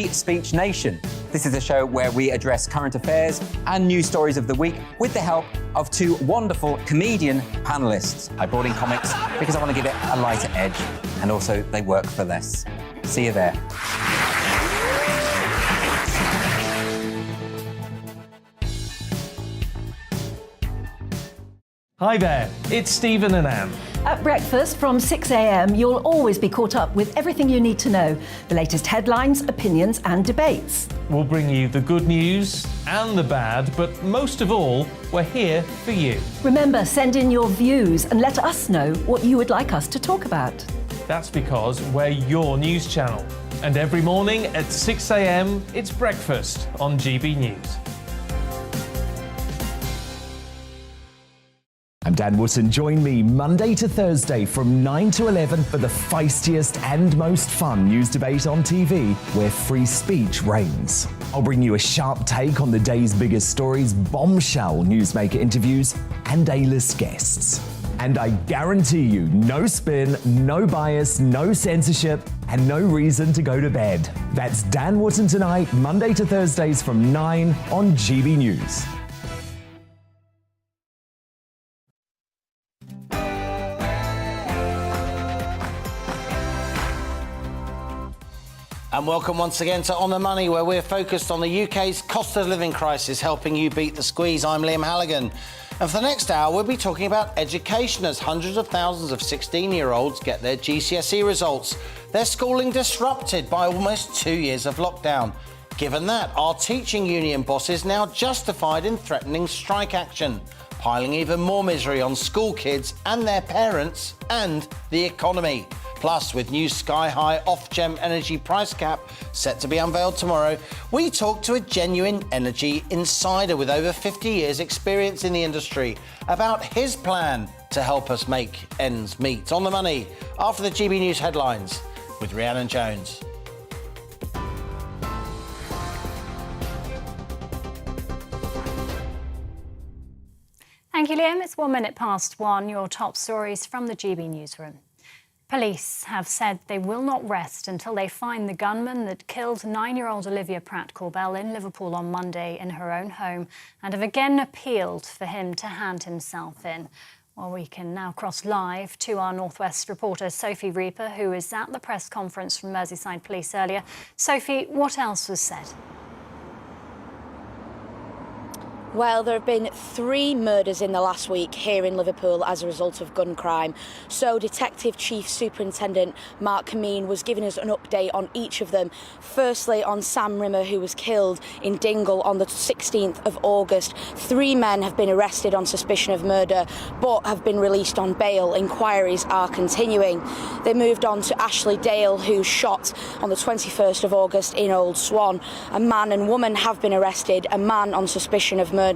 Speech Nation. This is a show where we address current affairs and news stories of the week with the help of two wonderful comedian panellists. I brought in comics because I want to give it a lighter edge, and also they work for less. See you there. Hi there, it's Stephen and Anne. At breakfast from 6 a.m, you'll always be caught up with everything you need to know, the latest headlines, opinions and debates. We'll bring you the good news and the bad, but most of all, we're here for you. Remember, send in your views and let us know what you would like us to talk about. That's because we're your news channel. And every morning at 6 a.m, it's breakfast on GB News. I'm Dan Wootton. Join me Monday to Thursday from 9 to 11 for the feistiest and most fun news debate on TV, where free speech reigns. I'll bring you a sharp take on the day's biggest stories, bombshell newsmaker interviews, and A-list guests. And I guarantee you, no spin, no bias, no censorship, and no reason to go to bed. That's Dan Wootton Tonight, Monday to Thursdays from 9 on GB News. And welcome once again to On the Money, where we're focused on the UK's cost of living crisis, helping you beat the squeeze. I'm Liam Halligan. And for the next hour, we'll be talking about education as hundreds of thousands of 16-year-olds get their GCSE results. Their schooling disrupted by almost 2 years of lockdown. Given that, are teaching union bosses now justified in threatening strike action, piling even more misery on school kids and their parents and the economy? Plus, with new sky-high Ofgem energy price cap set to be unveiled tomorrow, we talk to a genuine energy insider with over 50 years' experience in the industry about his plan to help us make ends meet. On the Money, after the GB News headlines, with Rhiannon Jones. Thank you, Liam. It's 1 minute past one. Your top stories from the GB newsroom. Police have said they will not rest until they find the gunman that killed 9-year-old Olivia Pratt-Corbell in Liverpool on Monday in her own home, and have again appealed for him to hand himself in. Well, we can now cross live to our North West reporter, Sophie Reaper, who is at the press conference from Merseyside Police earlier. Sophie, what else was said? Well, there have been 3 murders in the last week here in Liverpool as a result of gun crime. So Detective Chief Superintendent Mark Cameen was giving us an update on each of them. Firstly, on Sam Rimmer, who was killed in Dingle on the 16th of August. 3 men have been arrested on suspicion of murder, but have been released on bail. Inquiries are continuing. They moved on to Ashley Dale, who shot on the 21st of August in Old Swan. A man and woman have been arrested, a man on suspicion of murder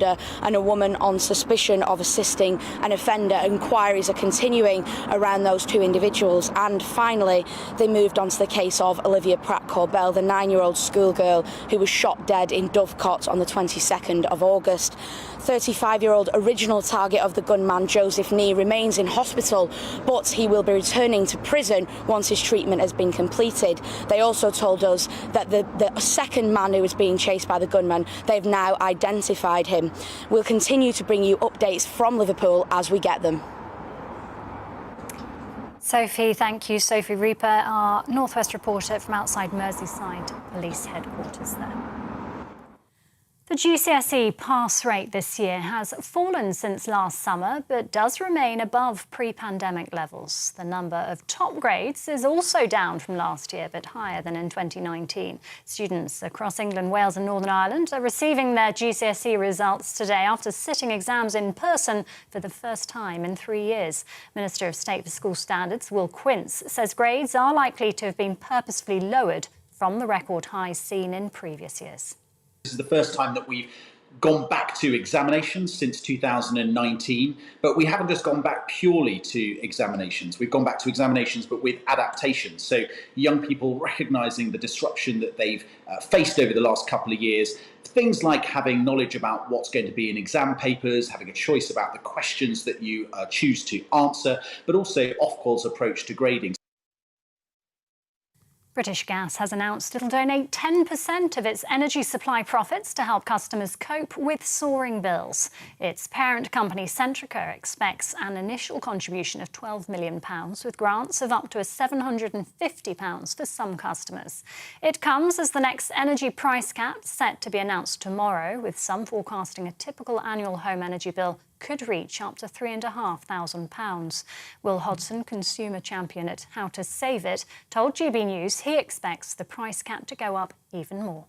and a woman on suspicion of assisting an offender. Inquiries are continuing around those 2 individuals. And finally, they moved on to the case of Olivia Pratt-Corbell, the 9-year-old schoolgirl who was shot dead in Dovecot on the 22nd of August. 35-year-old original target of the gunman, Joseph Nee, remains in hospital, but he will be returning to prison once his treatment has been completed. They also told us that the second man who was being chased by the gunman, they've now identified him. We'll continue to bring you updates from Liverpool as we get them. Sophie, thank you. Sophie Reaper, our North West reporter from outside Merseyside Police headquarters there. The GCSE pass rate this year has fallen since last summer, but does remain above pre-pandemic levels. The number of top grades is also down from last year, but higher than in 2019. Students across England, Wales and Northern Ireland are receiving their GCSE results today after sitting exams in person for the first time in 3 years. Minister of State for School Standards, Will Quince, says grades are likely to have been purposefully lowered from the record highs seen in previous years. This is the first time that we've gone back to examinations since 2019, but we haven't just gone back purely to examinations. We've gone back to examinations, but with adaptations. So young people recognising the disruption that they've faced over the last couple of years. Things like having knowledge about what's going to be in exam papers, having a choice about the questions that you choose to answer, but also Ofqual's approach to grading. British Gas has announced it'll donate 10% of its energy supply profits to help customers cope with soaring bills. Its parent company Centrica expects an initial contribution of £12 million, with grants of up to £750 for some customers. It comes as the next energy price cap set to be announced tomorrow, with some forecasting a typical annual home energy bill could reach up to £3,500. Will Hodson, consumer champion at How to Save It, told GB News he expects the price cap to go up even more.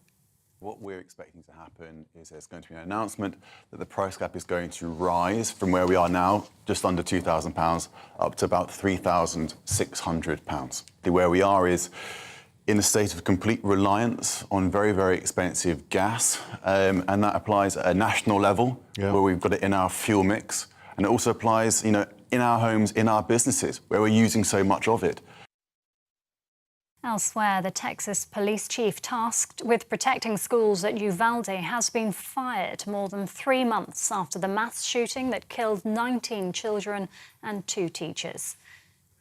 What we're expecting to happen is there's going to be an announcement that the price cap is going to rise from where we are now, just under £2,000, up to about £3,600. Where we are is in a state of complete reliance on very, very expensive gas, and that applies at a national level, where we've got it in our fuel mix, and it also applies, in our homes, in our businesses, where we're using so much of it. Elsewhere, the Texas police chief tasked with protecting schools at Uvalde has been fired more than 3 months after the mass shooting that killed 19 children and 2 teachers.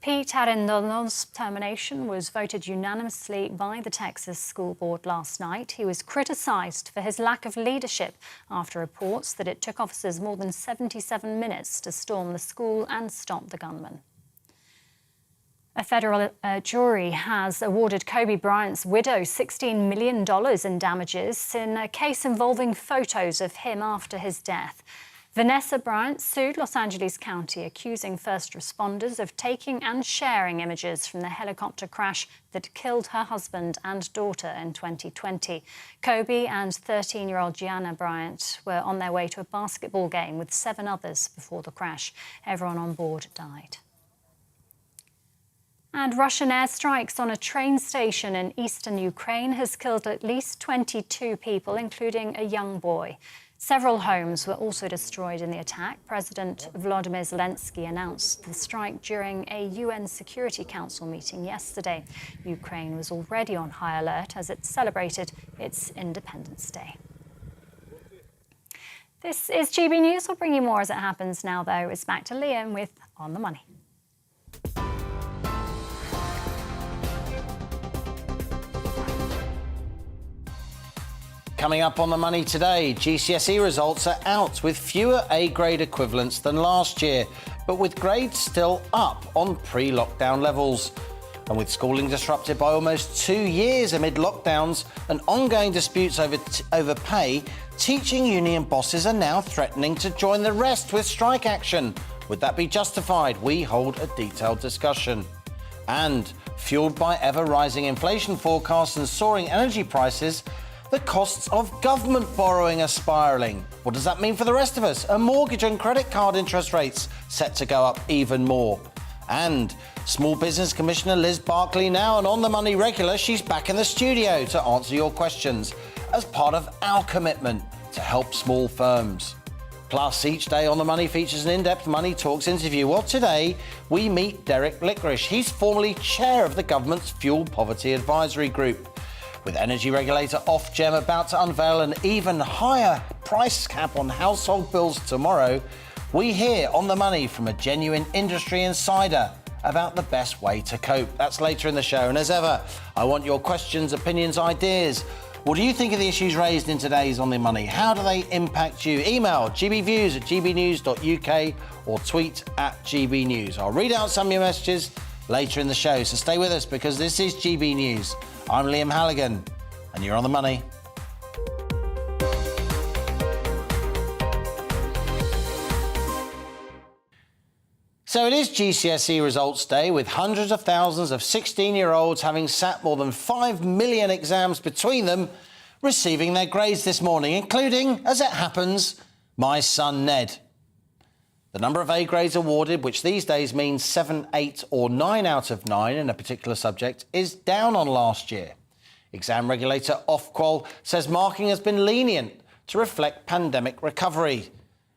Pete Arendolo's termination was voted unanimously by the Texas School Board last night. He was criticised for his lack of leadership after reports that it took officers more than 77 minutes to storm the school and stop the gunman. A federal jury has awarded Kobe Bryant's widow $16 million in damages in a case involving photos of him after his death. Vanessa Bryant sued Los Angeles County, accusing first responders of taking and sharing images from the helicopter crash that killed her husband and daughter in 2020. Kobe and 13-year-old Gianna Bryant were on their way to a basketball game with 7 others before the crash. Everyone on board died. And Russian airstrikes on a train station in eastern Ukraine has killed at least 22 people, including a young boy. Several homes were also destroyed in the attack. President Volodymyr Zelensky announced the strike during a UN Security Council meeting yesterday. Ukraine was already on high alert as it celebrated its Independence Day. This is GB News. We'll bring you more as it happens now, though. It's back to Liam with On the Money. Coming up on the money today, GCSE results are out with fewer A-grade equivalents than last year, but with grades still up on pre-lockdown levels. And with schooling disrupted by almost 2 years amid lockdowns and ongoing disputes over pay, teaching union bosses are now threatening to join the rest with strike action. Would that be justified? We hold a detailed discussion. And fueled by ever-rising inflation forecasts and soaring energy prices, the costs of government borrowing are spiralling. What does that mean for the rest of us? Are mortgage and credit card interest rates set to go up even more? And Small Business Commissioner Liz Barkley now an On the Money regular. She's back in the studio to answer your questions as part of our commitment to help small firms. Plus, each day On the Money features an in-depth Money Talks interview. Well, today we meet Derek Lickrish. He's formerly chair of the government's Fuel Poverty Advisory Group. With energy regulator Ofgem about to unveil an even higher price cap on household bills tomorrow, we hear On the Money from a genuine industry insider about the best way to cope. That's later in the show. And as ever, I want your questions, opinions, ideas. What do you think of the issues raised in today's On the Money? How do they impact you? Email gbviews@gbnews.uk or tweet @gbnews. I'll read out some of your messages later in the show, so stay with us because this is GB News. I'm Liam Halligan, and you're On the Money. So it is GCSE results day, with hundreds of thousands of 16-year-olds having sat more than 5 million exams between them, receiving their grades this morning, including, as it happens, my son Ned. The number of A grades awarded, which these days means 7, 8 or 9 out of 9 in a particular subject, is down on last year. Exam regulator Ofqual says marking has been lenient to reflect pandemic recovery.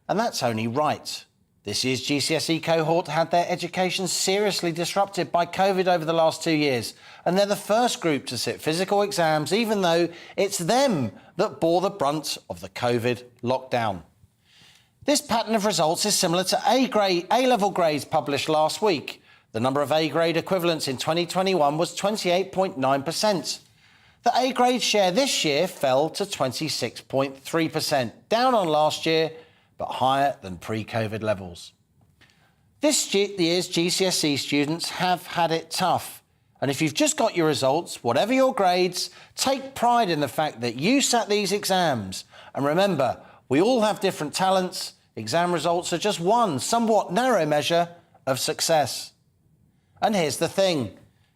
And that's only right. This year's GCSE cohort had their education seriously disrupted by COVID over the last 2 years. And they're the first group to sit physical exams, even though it's them that bore the brunt of the COVID lockdown. This pattern of results is similar to A-level grades published last week. The number of A-grade equivalents in 2021 was 28.9%. The A-grade share this year fell to 26.3%, down on last year, but higher than pre-COVID levels. This year's GCSE students have had it tough. And if you've just got your results, whatever your grades, take pride in the fact that you sat these exams. And remember, we all have different talents. Exam results are just one somewhat narrow measure of success. And here's the thing.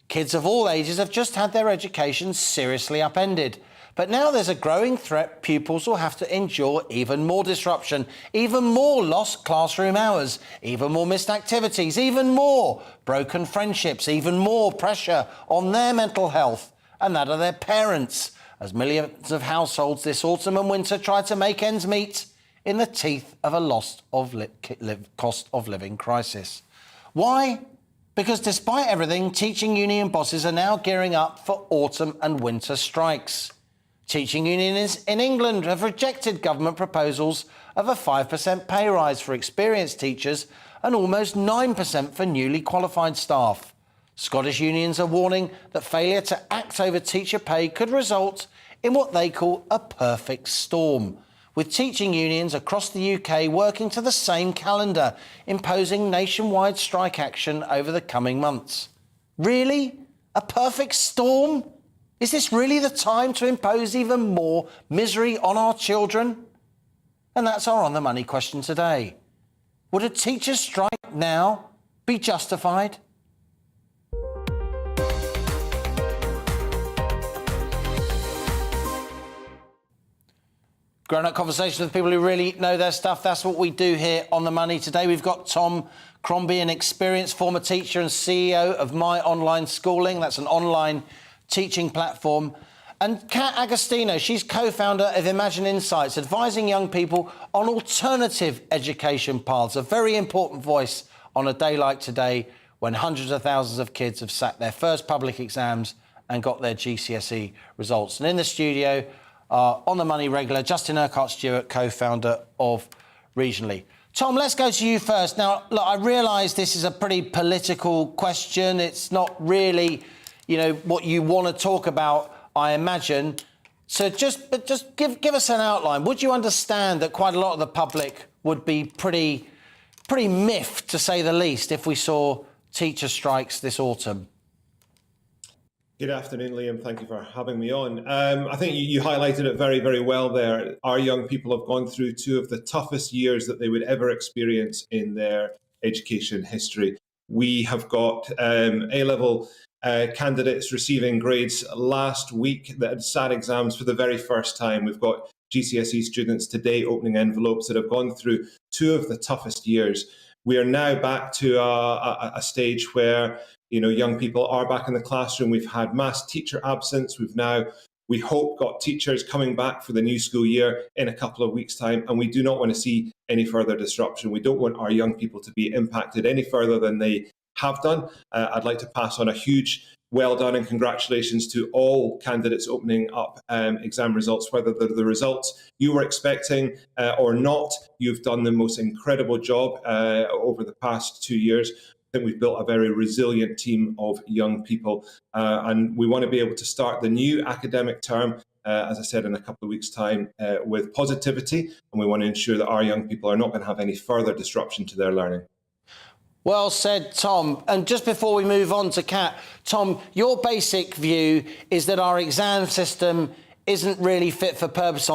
Kids of all ages have just had their education seriously upended. But now there's a growing threat pupils will have to endure even more disruption, even more lost classroom hours, even more missed activities, even more broken friendships, even more pressure on their mental health and that of their parents, as millions of households this autumn and winter try to make ends meet in the teeth of a cost of living crisis. Why? Because despite everything, teaching union bosses are now gearing up for autumn and winter strikes. Teaching unions in England have rejected government proposals of a 5% pay rise for experienced teachers and almost 9% for newly qualified staff. Scottish unions are warning that failure to act over teacher pay could result in what they call a perfect storm, with teaching unions across the UK working to the same calendar, imposing nationwide strike action over the coming months. Really? A perfect storm? Is this really the time to impose even more misery on our children? And that's our On the Money question today. Would a teacher's strike now be justified? Grown-up conversations with people who really know their stuff. That's what we do here on The Money. Today we've got Tom Crombie, an experienced former teacher and CEO of My Online Schooling. That's an online teaching platform. And Kat Agostino, she's co-founder of Imagine Insights, advising young people on alternative education paths. A very important voice on a day like today when hundreds of thousands of kids have sat their first public exams and got their GCSE results. And in the studio, On the Money regular, Justin Urquhart-Stewart, co-founder of Regionally. Tom, let's go to you first. Now, look, I realise this is a pretty political question. It's not really, what you want to talk about, I imagine. So just give us an outline. Would you understand that quite a lot of the public would be pretty miffed, to say the least, if we saw teacher strikes this autumn? Good afternoon, Liam. Thank you for having me on. I think you highlighted it very, very well there. Our young people have gone through two of the toughest years that they would ever experience in their education history. We have got A-level candidates receiving grades last week that had sat exams for the very first time. We've got GCSE students today opening envelopes that have gone through two of the toughest years. We are now back to a stage where young people are back in the classroom. We've had mass teacher absence. We've now, we hope, got teachers coming back for the new school year in a couple of weeks' time, and we do not want to see any further disruption. We don't want our young people to be impacted any further than they have done. I'd like to pass on a huge well done and congratulations to all candidates opening up exam results, whether they're the results you were expecting or not. You've done the most incredible job over the past 2 years. I think we've built a very resilient team of young people, and we want to be able to start the new academic term, as I said, in a couple of weeks' time with positivity, and we want to ensure that our young people are not going to have any further disruption to their learning. Well said, Tom. And just before we move on to Kat, Tom, your basic view is that our exam system isn't really fit for purpose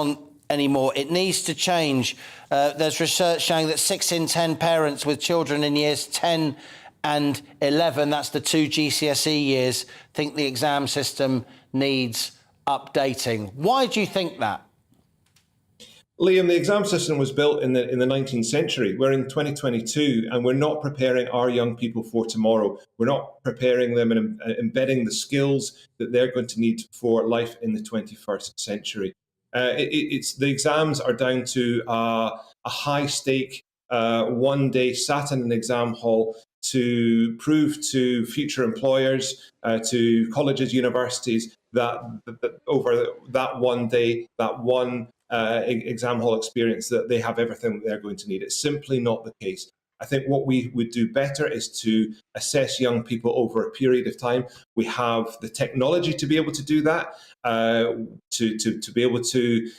anymore. It needs to change. There's research showing that 6 in 10 parents with children in years 10 and 11, that's the two GCSE years, think the exam system needs updating. Why do you think that? Liam, the exam system was built in the 19th century. We're in 2022 and we're not preparing our young people for tomorrow. We're not preparing them and embedding the skills that they're going to need for life in the 21st century. The exams are down to a high stake, one day sat in an exam hall to prove to future employers, to colleges, universities, that over that one day, that one exam hall experience, that they have everything that they're going to need. It's simply not the case. I think what we would do better is to assess young people over a period of time. We have the technology to be able to do that, to be able to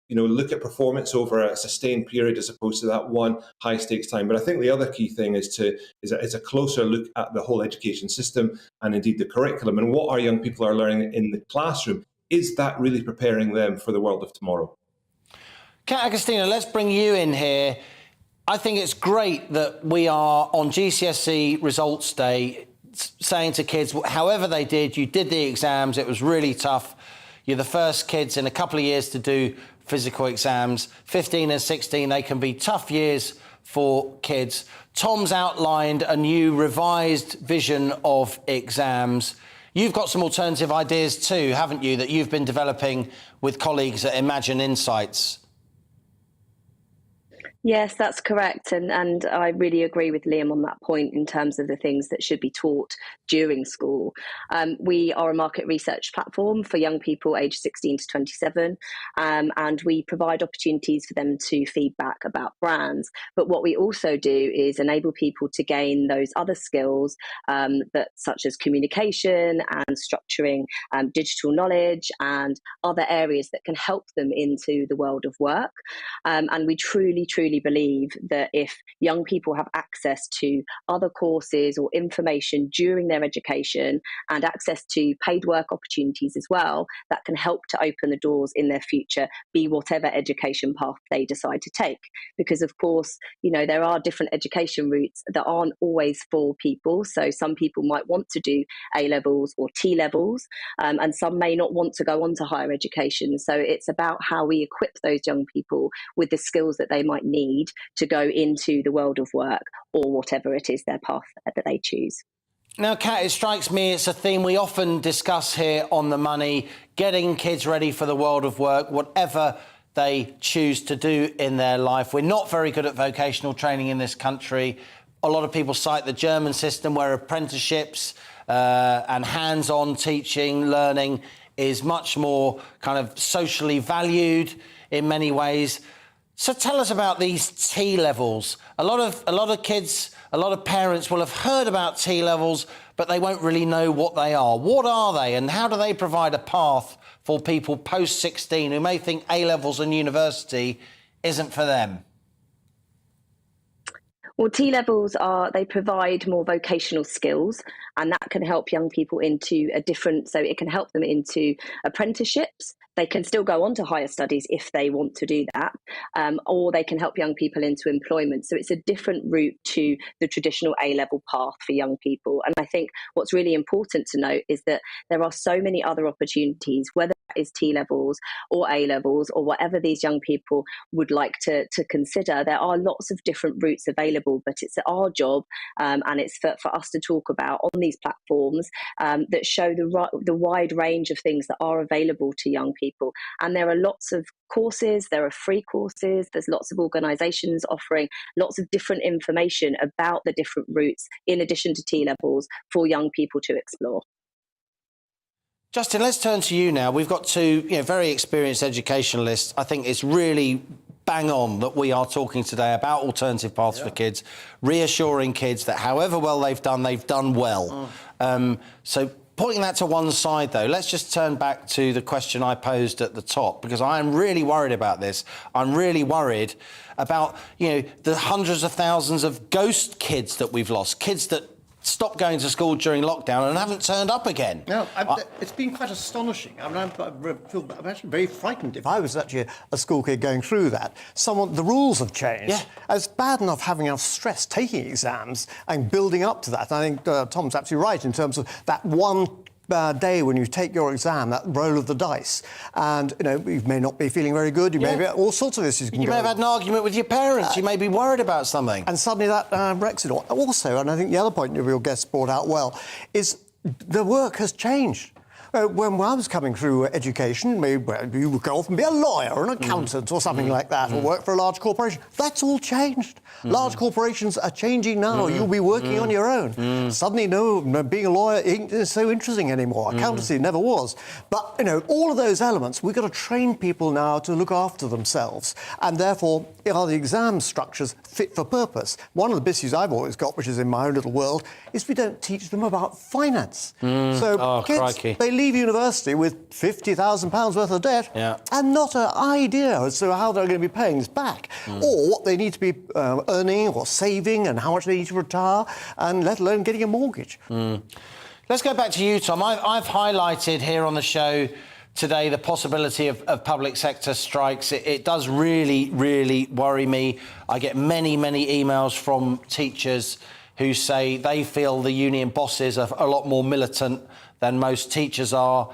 look at performance over a sustained period as opposed to that one high stakes time. But I think the other key thing is a closer look at the whole education system and indeed the curriculum and what our young people are learning in the classroom. Is that really preparing them for the world of tomorrow? Kat Agostina, let's bring you in here. I think it's great that we are on GCSE results day saying to kids, however they did, you did the exams, it was really tough. You're the first kids in a couple of years to do physical exams. 15 and 16, they can be tough years for kids. Tom's outlined a new revised vision of exams. You've got some alternative ideas too, haven't you, that you've been developing with colleagues at Imagine Insights? Yes, that's correct. And I really agree with Liam on that point in terms of the things that should be taught during school. We are a market research platform for young people aged 16 to 27, and we provide opportunities for them to feedback about brands. But what we also do is enable people to gain those other skills such as communication and structuring digital knowledge and other areas that can help them into the world of work. And we truly believe that if young people have access to other courses or information during their education and access to paid work opportunities as well, that can help to open the doors in their future, be whatever education path they decide to take. Because of course, there are different education routes that aren't always for people. So some people might want to do A-levels or T-levels, and some may not want to go on to higher education. So it's about how we equip those young people with the skills that they might need to go into the world of work or whatever it is their path that they choose. Now, Kat, it strikes me it's a theme we often discuss here on The Money, getting kids ready for the world of work, whatever they choose to do in their life. We're not very good at vocational training in this country. A lot of people cite the German system where apprenticeships and hands-on teaching, learning is much more kind of socially valued in many ways. So tell us about these T-levels. A lot of kids, a lot of parents will have heard about T-levels, but they won't really know what they are. What are they, and how do they provide a path for people post-16 who may think A-levels and university isn't for them? Well, T-levels they provide more vocational skills, and that can help young people so it can help them into apprenticeships. They can still go on to higher studies if they want to do that, or they can help young people into employment. So it's a different route to the traditional A-level path for young people. And I think what's really important to note is that there are so many other opportunities, whether that is T-levels or A-levels or whatever these young people would like to consider. There are lots of different routes available, but it's our job and it's for us to talk about on these platforms that show the wide range of things that are available to young people. And there are lots of courses, there are free courses, there's lots of organisations offering lots of different information about the different routes in addition to T-levels for young people to explore. Justin, let's turn to you now. We've got two very experienced educationalists. I think it's really bang on that we are talking today about alternative paths for kids, reassuring kids that however well they've done well. So putting that to one side, though, let's just turn back to the question I posed at the top, because I am really worried about this. I'm really worried about, the hundreds of thousands of ghost kids that we've lost, kids that stopped going to school during lockdown and haven't turned up again. No, it's been quite astonishing. I mean, I'm actually very frightened. If I was actually a school kid going through that, the rules have changed. Yeah. It's bad enough having enough stress taking exams and building up to that. I think Tom's absolutely right in terms of that one day when you take your exam, that roll of the dice, and you may not be feeling very good. You may be all sorts of issues. You may have had an argument with your parents. You may be worried about something, and suddenly that wrecks it all. Also, and I think the other point your guest brought out well is the work has changed. when I was coming through education, maybe you would go off and be a lawyer, an accountant or something like that, or work for a large corporation. That's all changed. Large corporations are changing now. You'll be working on your own. Suddenly, no, being a lawyer isn't so interesting anymore. Accountancy never was. But, you know, all of those elements, we've got to train people now to look after themselves. And therefore, are the exam structures fit for purpose? One of the issues I've always got, which is in my own little world, is we don't teach them about finance. So kids, they leave university with £50,000 worth of debt and not an idea as to how they're going to be paying this back, or what they need to be earning or saving and how much they need to retire, and let alone getting a mortgage. Let's go back to you, Tom. I've highlighted here on the show today the possibility of public sector strikes. It does really, really worry me. I get many, many emails from teachers who say they feel the union bosses are a lot more militant than most teachers are.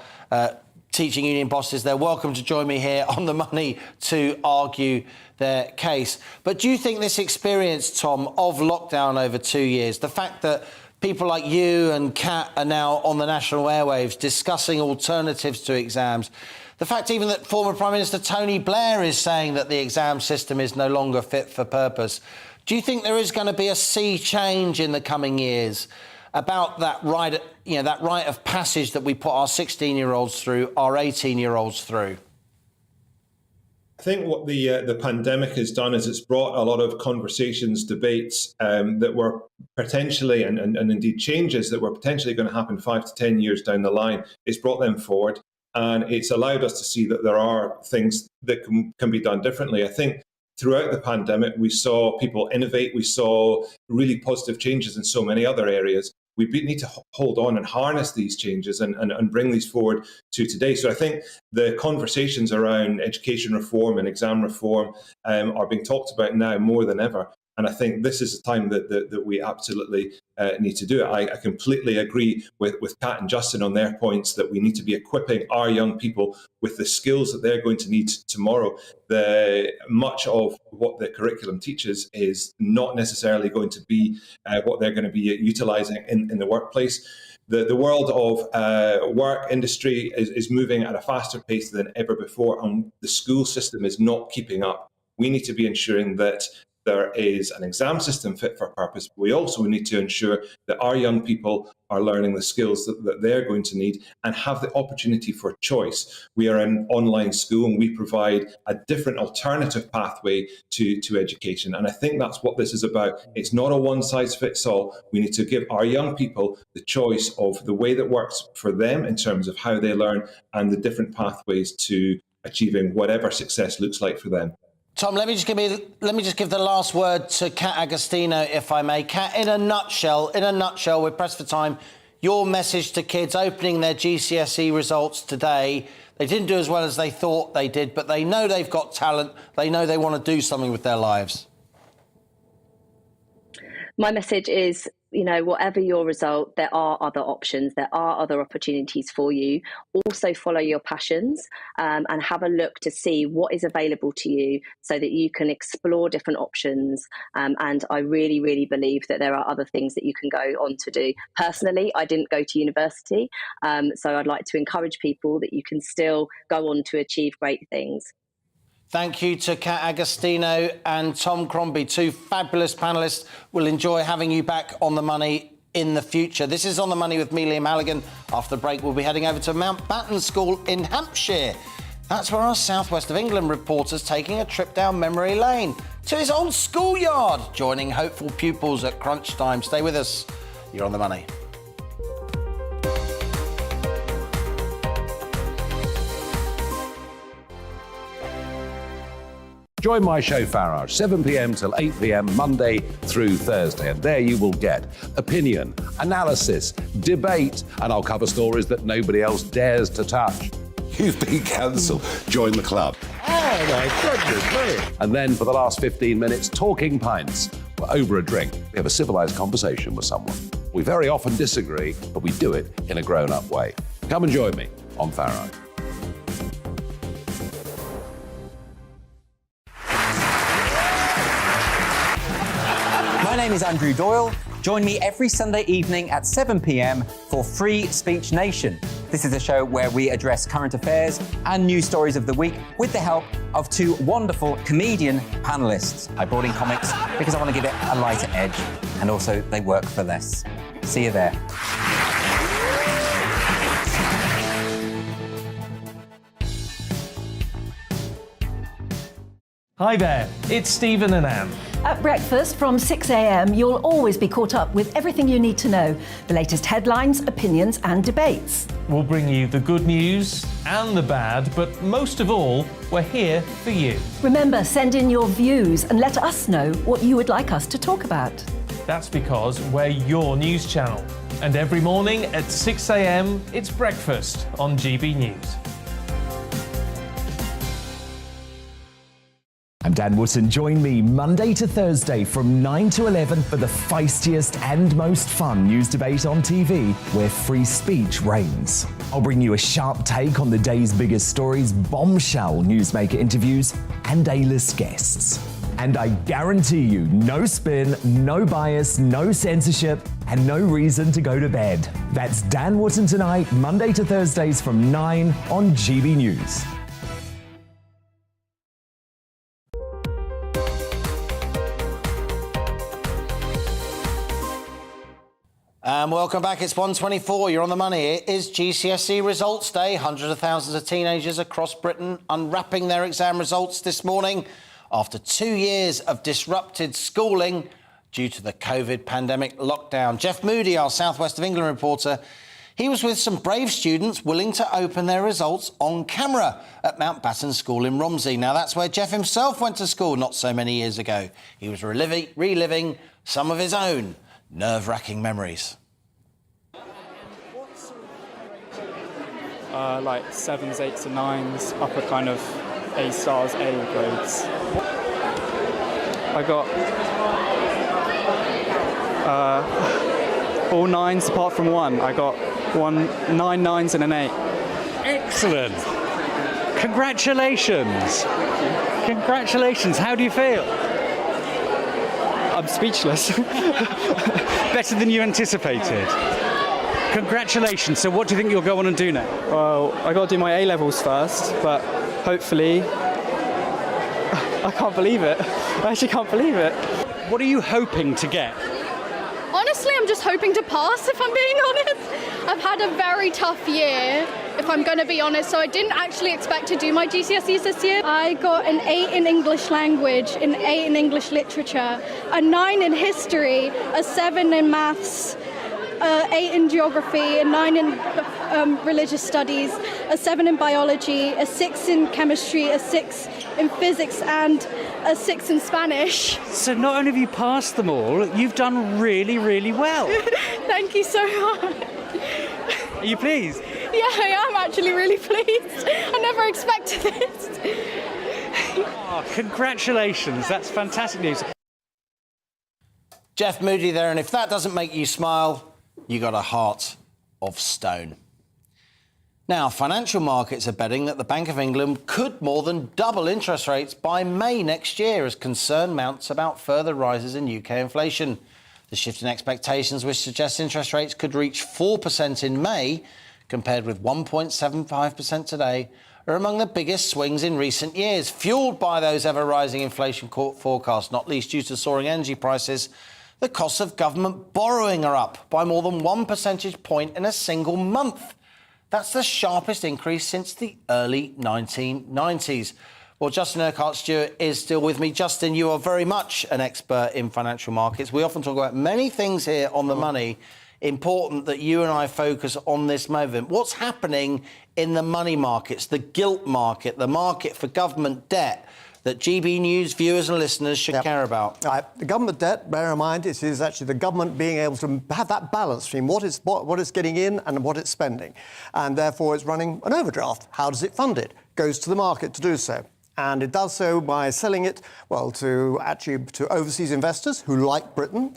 Teaching union bosses, they're welcome to join me here on The Money to argue their case. But do you think this experience, Tom, of lockdown over 2 years, the fact that people like you and Kat are now on the national airwaves discussing alternatives to exams, the fact even that former Prime Minister Tony Blair is saying that the exam system is no longer fit for purpose, do you think there is going to be a sea change in the coming years about that rite of passage that we put our 16-year-olds through, our 18-year-olds through? I think what the pandemic has done is it's brought a lot of conversations, debates that were potentially, and indeed changes that were potentially going to happen 5 to 10 years down the line. It's brought them forward, and it's allowed us to see that there are things that can be done differently. I think throughout the pandemic, we saw people innovate. We saw really positive changes in so many other areas. We need to hold on and harness these changes and bring these forward to today. So I think the conversations around education reform and exam reform are being talked about now more than ever. And I think this is the time that we absolutely need to do it. I completely agree with Kat and Justin on their points that we need to be equipping our young people with the skills that they're going to need tomorrow. Much of what the curriculum teaches is not necessarily going to be what they're going to be utilising in the workplace. The world of work industry is moving at a faster pace than ever before, and the school system is not keeping up. We need to be ensuring that there is an exam system fit for purpose. We also need to ensure that our young people are learning the skills that they're going to need and have the opportunity for choice. We are an online school and we provide a different alternative pathway to education. And I think that's what this is about. It's not a one-size-fits-all. We need to give our young people the choice of the way that works for them in terms of how they learn and the different pathways to achieving whatever success looks like for them. Tom, let me just give the last word to Kat Agostino, if I may. Kat, in a nutshell, we're pressed for time. Your message to kids opening their GCSE results today. They didn't do as well as they thought they did, but they know they've got talent. They know they want to do something with their lives. My message is, whatever your result, there are other options. There are other opportunities for you. Also follow your passions and have a look to see what is available to you so that you can explore different options. And I really, really believe that there are other things that you can go on to do. Personally, I didn't go to university, so I'd like to encourage people that you can still go on to achieve great things. Thank you to Kat Agostino and Tom Crombie, two fabulous panellists. We'll enjoy having you back on The Money in the future. This is On The Money with me, Liam Halligan. After the break, we'll be heading over to Mountbatten School in Hampshire. That's where our South West of England reporter's taking a trip down memory lane to his old schoolyard, joining hopeful pupils at crunch time. Stay with us. You're On The Money. Join my show Farage, 7 p.m. till 8 p.m. Monday through Thursday. And there you will get opinion, analysis, debate, and I'll cover stories that nobody else dares to touch. You've been cancelled. Join the club. Oh, my goodness me. And then for the last 15 minutes, talking pints. We're over a drink. We have a civilised conversation with someone. We very often disagree, but we do it in a grown-up way. Come and join me on Farage. My name is Andrew Doyle. Join me every Sunday evening at 7 p.m. for Free Speech Nation. This is a show where we address current affairs and news stories of the week with the help of two wonderful comedian panellists. I brought in comics because I want to give it a lighter edge, and also they work for less. See you there. Hi there, it's Stephen and Anne. At breakfast from 6 a.m, you'll always be caught up with everything you need to know, the latest headlines, opinions and debates. We'll bring you the good news and the bad, but most of all, we're here for you. Remember, send in your views and let us know what you would like us to talk about. That's because we're your news channel. And every morning at 6 a.m, it's breakfast on GB News. I'm Dan Wootton. Join me Monday to Thursday from 9 to 11 for the feistiest and most fun news debate on TV, where free speech reigns. I'll bring you a sharp take on the day's biggest stories, bombshell newsmaker interviews, and A-list guests. And I guarantee you, no spin, no bias, no censorship, and no reason to go to bed. That's Dan Wootton Tonight, Monday to Thursdays from 9 on GB News. Welcome back. It's 1:24. You're on the money. It is GCSE results day. Hundreds of thousands of teenagers across Britain unwrapping their exam results this morning after 2 years of disrupted schooling due to the COVID pandemic lockdown. Jeff Moody, our South West of England reporter, he was with some brave students willing to open their results on camera at Mountbatten School in Romsey. Now, that's where Jeff himself went to school not so many years ago. He was reliving some of his own nerve-wracking memories. Like 7s, 8s and 9s, upper kind of A stars, A grades. I got all 9s apart from 1. I got 9 9s and an 8. Excellent. Congratulations. Congratulations. How do you feel? I'm speechless. Better than you anticipated. Congratulations. So what do you think you'll go on and do now? Well, I got to do my A-levels first, but hopefully... I can't believe it. I actually can't believe it. What are you hoping to get? Honestly, I'm just hoping to pass, if I'm being honest. I've had a very tough year, if I'm going to be honest, so I didn't actually expect to do my GCSEs this year. I got an 8 in English language, an 8 in English literature, a 9 in history, a 7 in maths, 8 in geography, a 9 in religious studies, a 7 in biology, a 6 in chemistry, a 6 in physics, and a 6 in Spanish. So not only have you passed them all, you've done really, really well. Thank you so much. Are you pleased? Yeah, I am actually really pleased. I never expected this. Oh, congratulations, that's fantastic news. Jeff Moody there, and if that doesn't make you smile, you got a heart of stone. Now, financial markets are betting that the Bank of England could more than double interest rates by May next year as concern mounts about further rises in UK inflation. The shift in expectations, which suggests interest rates could reach 4% in May, compared with 1.75% today, are among the biggest swings in recent years, fuelled by those ever-rising inflation forecasts, not least due to soaring energy prices. The costs of government borrowing are up by more than 1 percentage point in a single month. That's the sharpest increase since the early 1990s. Well, Justin Urquhart-Stewart is still with me. Justin, you are very much an expert in financial markets. We often talk about many things here on The Money. Important that you and I focus on this moment. What's happening in the money markets, the gilt market, the market for government debt, that GB News viewers and listeners should care about? The government debt, bear in mind, it is actually the government being able to have that balance between what it's getting in and what it's spending. And therefore, it's running an overdraft. How does it fund it? Goes to the market to do so. And it does so by selling it, well, to overseas investors who like Britain,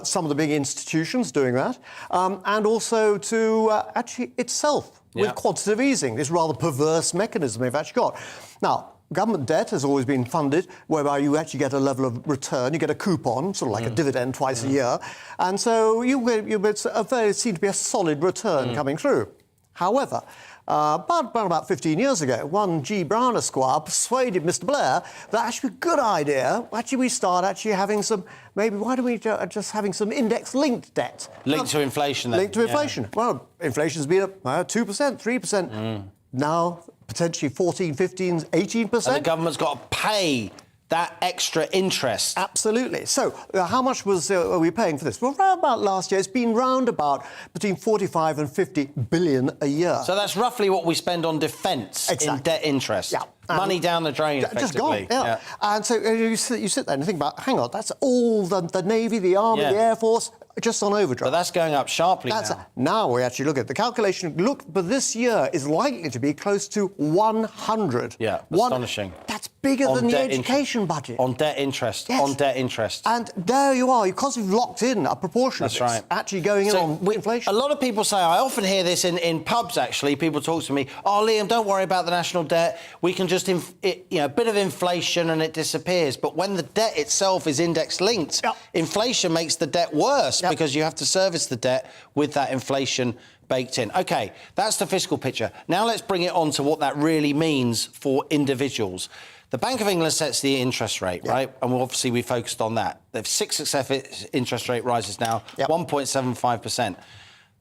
some of the big institutions doing that, and also to actually itself with quantitative easing, this rather perverse mechanism they've actually got. Now, government debt has always been funded whereby you actually get a level of return, you get a coupon, sort of like a dividend twice a year, and so you seem to be a solid return coming through. However, about 15 years ago, one G. Brown Esquire persuaded Mr. Blair that actually a good idea, we start having some, maybe why don't we just having some index-linked debt? Linked to inflation, then. Linked to inflation. Well, inflation's been up 2%, 3%. Now, potentially 14, 15, 18%. And the government's got to pay that extra interest. Absolutely. So, how much are we paying for this? Well, round about last year, it's been round about between 45 and 50 billion a year. So that's roughly what we spend on defence in debt interest. Yeah. Money down the drain, effectively. Just gone, yeah. And so you sit there and think about, hang on, that's all the Navy, the Army, the Air Force, just on overdrive. But that's going up sharply now. Now we actually look at the calculation. But this year is likely to be close to 100. Yeah, astonishing. That's bigger than the education budget. On debt interest. Yes. On debt interest. And there you are, because you've locked in a proportion of it, actually going in on inflation. A lot of people say, I often hear this in pubs, actually. People talk to me, oh, Liam, don't worry about the national debt. We can just, a bit of inflation and it disappears. But when the debt itself is index-linked, inflation makes the debt worse because you have to service the debt with that inflation baked in. OK, that's the fiscal picture. Now let's bring it on to what that really means for individuals. The Bank of England sets the interest rate, right? And obviously we focused on that. They have 6 successive interest rate rises now, 1.75%.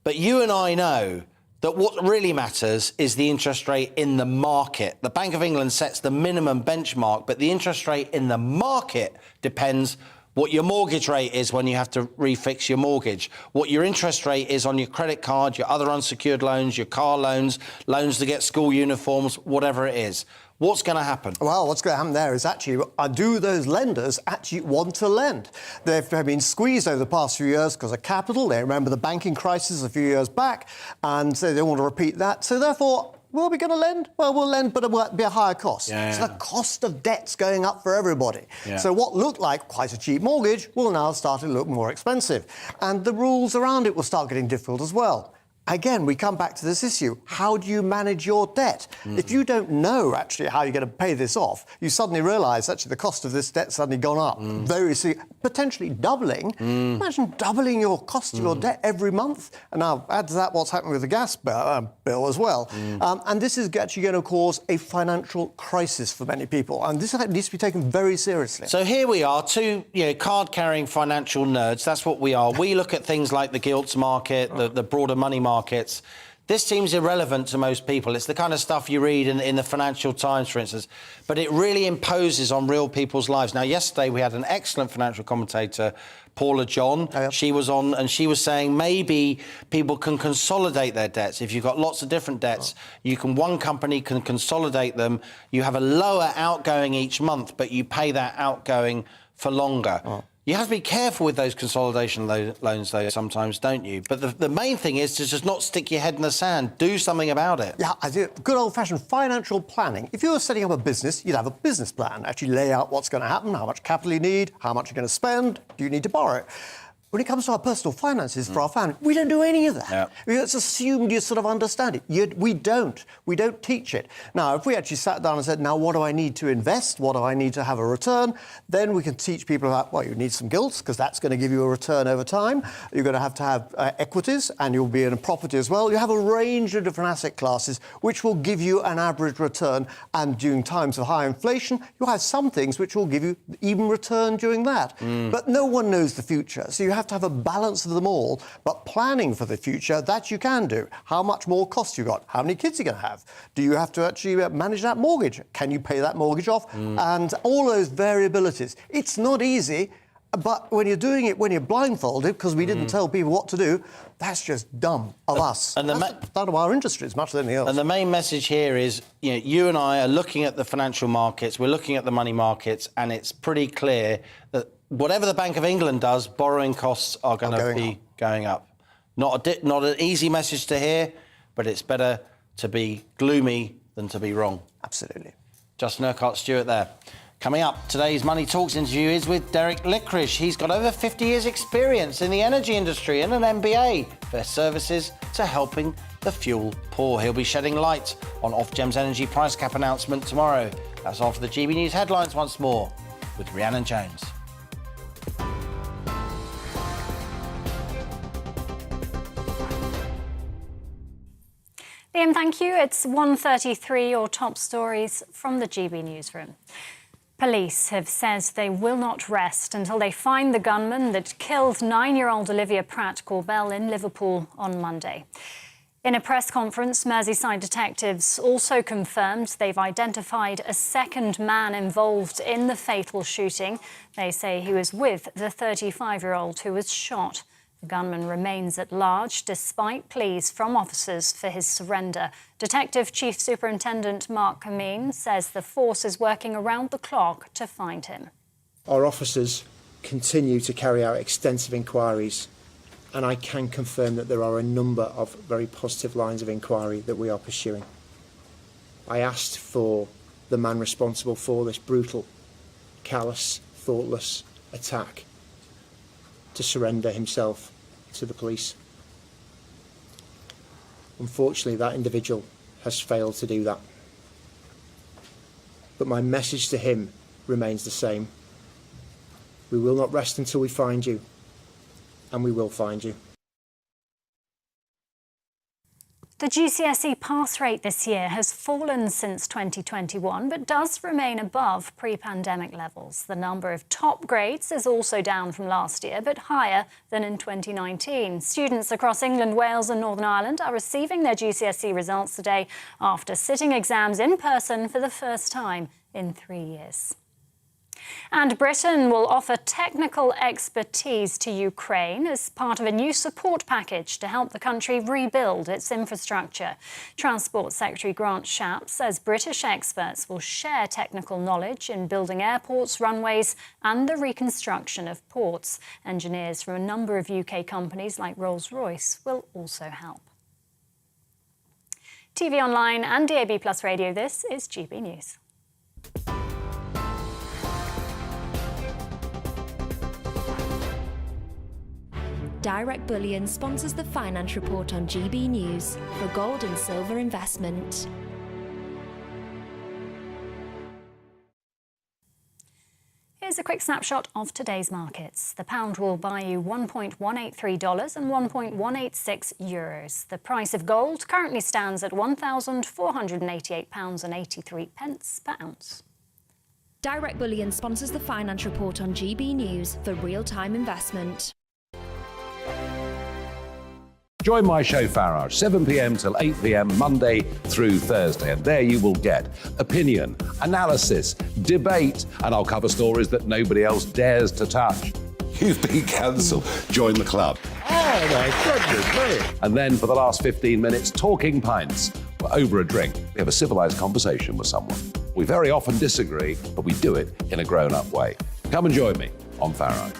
But you and I know that what really matters is the interest rate in the market. The Bank of England sets the minimum benchmark, but the interest rate in the market depends what your mortgage rate is when you have to refix your mortgage, what your interest rate is on your credit card, your other unsecured loans, your car loans, loans to get school uniforms, whatever it is. What's going to happen? Well, what's going to happen there is actually, do those lenders actually want to lend? They've been squeezed over the past few years because of capital. They remember the banking crisis a few years back, and so they don't want to repeat that. So therefore, will we going to lend? Well, we'll lend, but it will be a higher cost. So the cost of debt's going up for everybody. So what looked like quite a cheap mortgage will now start to look more expensive. And the rules around it will start getting difficult as well. Again, we come back to this issue. How do you manage your debt? If you don't know, actually, how you're going to pay this off, you suddenly realise, actually, the cost of this debt's suddenly gone up. Potentially doubling. Imagine doubling your cost of your debt every month. And now, add to that what's happening with the gas bill as well. And this is actually going to cause a financial crisis for many people. And this needs to be taken very seriously. So here we are, two card-carrying financial nerds. That's what we are. We look at things like the gilts market, the broader money markets. This seems irrelevant to most people. It's the kind of stuff you read in the Financial Times, for instance, but it really imposes on real people's lives. Now, yesterday we had an excellent financial commentator, Paula John. She was on and she was saying maybe people can consolidate their debts. If you've got lots of different debts, one company can consolidate them. You have a lower outgoing each month, but you pay that outgoing for longer. You have to be careful with those consolidation loans, though, sometimes, don't you? But the main thing is to just not stick your head in the sand. Do something about it. Yeah, I do. Good old-fashioned financial planning. If you were setting up a business, you'd have a business plan. Actually lay out what's going to happen, how much capital you need, how much you're going to spend, do you need to borrow it. When it comes to our personal finances for our family, we don't do any of that. It's assumed you sort of understand it. We don't. We don't teach it. Now, if we actually sat down and said, now, what do I need to invest? What do I need to have a return? Then we can teach people about, well, you need some gilts, because that's going to give you a return over time. You're going to have equities, and you'll be in a property as well. You have a range of different asset classes, which will give you an average return. And during times of high inflation, you'll have some things which will give you even return during that. But no one knows the future. So you have to have a balance of them all, but planning for the future, that you can do. How much more cost you got? How many kids are you going to have? Do you have to actually manage that mortgage? Can you pay that mortgage off? And all those variabilities. It's not easy, but when you're doing it, when you're blindfolded, because we didn't tell people what to do, that's just dumb of us. And that's part of our industry as much as anything else. And the main message here is, you and I are looking at the financial markets, we're looking at the money markets, and it's pretty clear that whatever the Bank of England does, borrowing costs are going to be going up. Not an easy message to hear, but it's better to be gloomy than to be wrong. Absolutely. Justin Urquhart-Stewart there. Coming up, today's Money Talks interview is with Derek Lickrish. He's got over 50 years' experience in the energy industry and an MBA for services to helping the fuel poor. He'll be shedding light on Ofgem's energy price cap announcement tomorrow. That's after the GB News headlines once more with Rhiannon Jones. Liam, thank you. It's 1:33, your top stories from the GB newsroom. Police have said they will not rest until they find the gunman that killed 9-year-old Olivia Pratt-Corbell in Liverpool on Monday. In a press conference, Merseyside detectives also confirmed they've identified a second man involved in the fatal shooting. They say he was with the 35-year-old who was shot. The gunman remains at large despite pleas from officers for his surrender. Detective Chief Superintendent Mark Kameen says the force is working around the clock to find him. Our officers continue to carry out extensive inquiries, and I can confirm that there are a number of very positive lines of inquiry that we are pursuing. I asked for the man responsible for this brutal, callous, thoughtless attack to surrender himself to the police. Unfortunately, that individual has failed to do that. But my message to him remains the same. We will not rest until we find you, and we will find you. The GCSE pass rate this year has fallen since 2021, but does remain above pre-pandemic levels. The number of top grades is also down from last year, but higher than in 2019. Students across England, Wales and Northern Ireland are receiving their GCSE results today after sitting exams in person for the first time in 3 years. And Britain will offer technical expertise to Ukraine as part of a new support package to help the country rebuild its infrastructure. Transport Secretary Grant Shapps says British experts will share technical knowledge in building airports, runways and the reconstruction of ports. Engineers from a number of UK companies like Rolls-Royce will also help. TV online and DAB+ radio, this is GB News. Direct Bullion sponsors the Finance Report on GB News for gold and silver investment. Here's a quick snapshot of today's markets. The pound will buy you $1.183 and €1.186 euros. The price of gold currently stands at £1,488.83 per ounce. Direct Bullion sponsors the Finance Report on GB News for real-time investment. Join my show Farage, 7 p.m. till 8 p.m. Monday through Thursday, and there you will get opinion, analysis, debate, and I'll cover stories that nobody else dares to touch. You've been cancelled. Join the club. Oh my goodness me. And then for the last 15 minutes, talking pints. We're over a drink. We have a civilised conversation with someone. We very often disagree, but we do it in a grown-up way. Come and join me on Farage.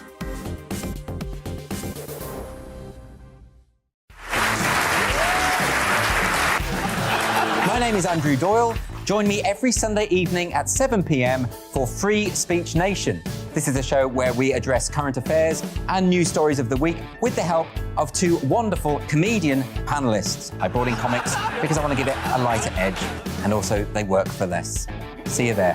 My name is Andrew Doyle. Join me every Sunday evening at 7 p.m. for Free Speech Nation. This is a show where we address current affairs and news stories of the week with the help of two wonderful comedian panellists. I brought in comics because I want to give it a lighter edge, and also they work for less. See you there.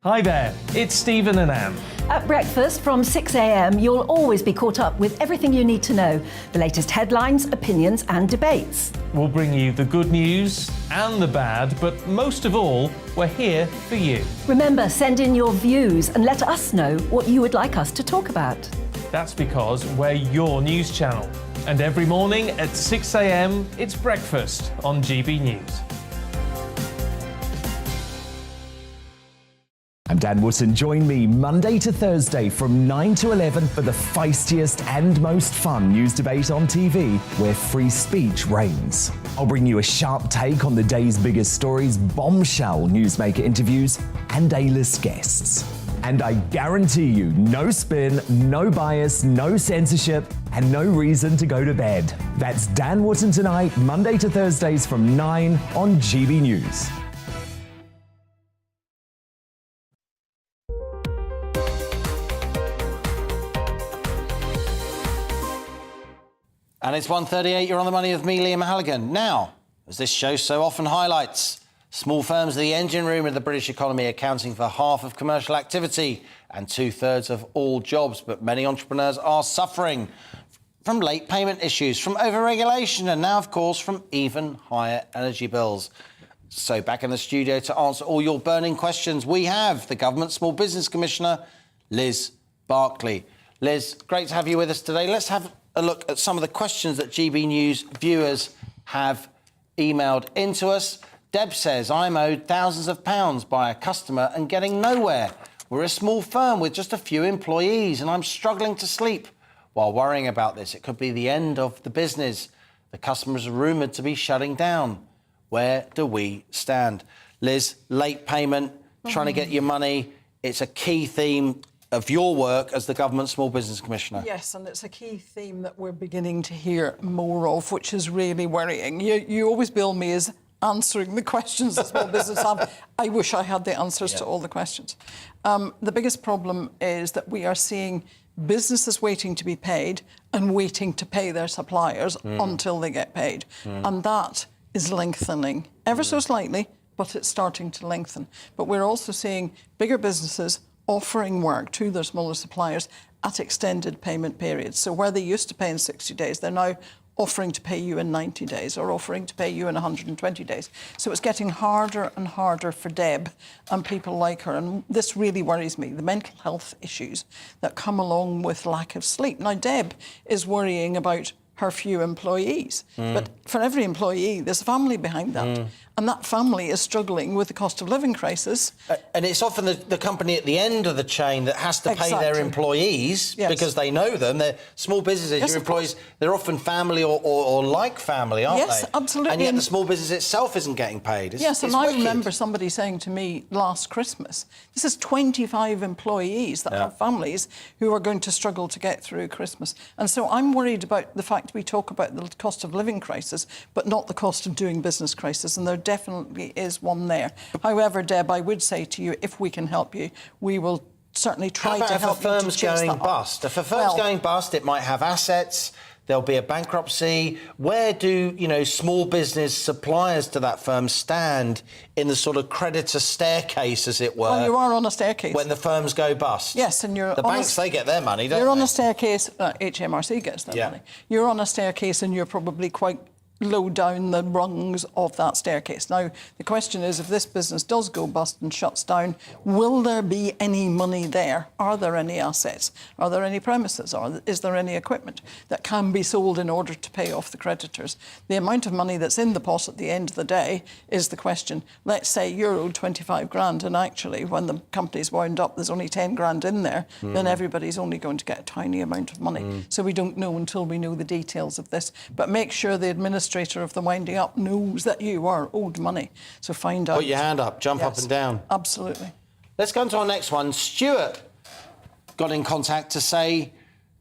Hi there, it's Stephen and Anne. At breakfast from 6 a.m, you'll always be caught up with everything you need to know, the latest headlines, opinions and debates. We'll bring you the good news and the bad, but most of all, we're here for you. Remember, send in your views and let us know what you would like us to talk about. That's because we're your news channel. And every morning at 6 a.m, it's breakfast on GB News. I'm Dan Wootton. Join me Monday to Thursday from 9 to 11 for the feistiest and most fun news debate on TV, where free speech reigns. I'll bring you a sharp take on the day's biggest stories, bombshell newsmaker interviews, and A-list guests. And I guarantee you, no spin, no bias, no censorship, and no reason to go to bed. That's Dan Wootton tonight, Monday to Thursdays from 9 on GB News. And it's 1:38, you're on the money with me, Liam Halligan. Now, as this show so often highlights, Small firms are the engine room of the British economy, accounting for half of commercial activity and 2/3 of all jobs. But many entrepreneurs are suffering from late payment issues, from overregulation, and now, of course, from even higher energy bills. So back in the studio to answer all your burning questions, we have the Government Small Business Commissioner, Liz Barclay. Liz, great to have you with us today. Let's have a look at some of the questions that GB News viewers have emailed into us. Deb says, I'm owed thousands of pounds by a customer and getting nowhere. We're a small firm with just a few employees and I'm struggling to sleep while worrying about this. It could be the end of the business. The customers are rumoured to be shutting down. Where do we stand? Liz, late payment, trying to get your money. It's a key theme of your work as the Government Small Business Commissioner. Yes, and it's a key theme that we're beginning to hear more of, which is really worrying. You always bill me as answering the questions that small business have. I wish I had the answers to all the questions. The biggest problem is that we are seeing businesses waiting to be paid and waiting to pay their suppliers until they get paid. And that is lengthening ever so slightly, but it's starting to lengthen. But we're also seeing bigger businesses offering work to their smaller suppliers at extended payment periods. So where they used to pay in 60 days, they're now offering to pay you in 90 days or offering to pay you in 120 days. So it's getting harder and harder for Deb and people like her. And this really worries me, the mental health issues that come along with lack of sleep. Now, Deb is worrying about her few employees. But for every employee, there's a family behind that. And that family is struggling with the cost of living crisis. And it's often the company at the end of the chain that has to pay their employees because they know them. They're small businesses, your employees, they're often family or like family, aren't they? Yes, absolutely. And yet the small business itself isn't getting paid. Yes, and I remember somebody saying to me last Christmas, this is 25 employees that have families who are going to struggle to get through Christmas. And so I'm worried about the fact we talk about the cost of living crisis, but not the cost of doing business crisis. And there definitely is one there. However, Deb, I would say to you, if we can help you, we will certainly try to help you to chase that up. If a firm's going bust? If a firm's going bust, it might have assets, there'll be a bankruptcy. Where do, small business suppliers to that firm stand in the sort of creditor staircase, as it were? Well, you are on a staircase. When the firms go bust. Yes, and you're the banks, they get their money, don't they? You're on a staircase. HMRC gets their money. You're on a staircase and you're probably quite low down the rungs of that staircase. Now, the question is, if this business does go bust and shuts down, will there be any money there? Are there any assets? Are there any premises? Is there any equipment that can be sold in order to pay off the creditors? The amount of money that's in the pot at the end of the day is the question. Let's say you're owed 25 grand and actually when the company's wound up there's only 10 grand in there, then everybody's only going to get a tiny amount of money. So we don't know until we know the details of this. But make sure the administrator of the winding up knows that you are owed money. So find out. Put your hand up, jump up and down. Absolutely. Let's go on to our next one. Stuart got in contact to say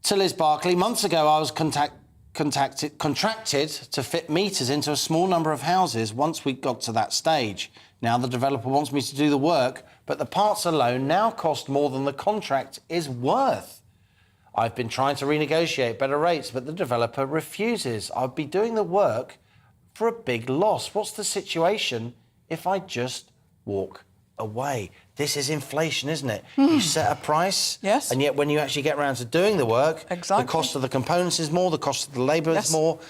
to Liz Barclay, months ago I was contracted to fit meters into a small number of houses once we got to that stage. Now the developer wants me to do the work, but the parts alone now cost more than the contract is worth. I've been trying to renegotiate better rates, but the developer refuses. I'll be doing the work for a big loss. What's the situation if I just walk away? This is inflation, isn't it? You set a price, and yet when you actually get around to doing the work, the cost of the components is more, the cost of the labour is more.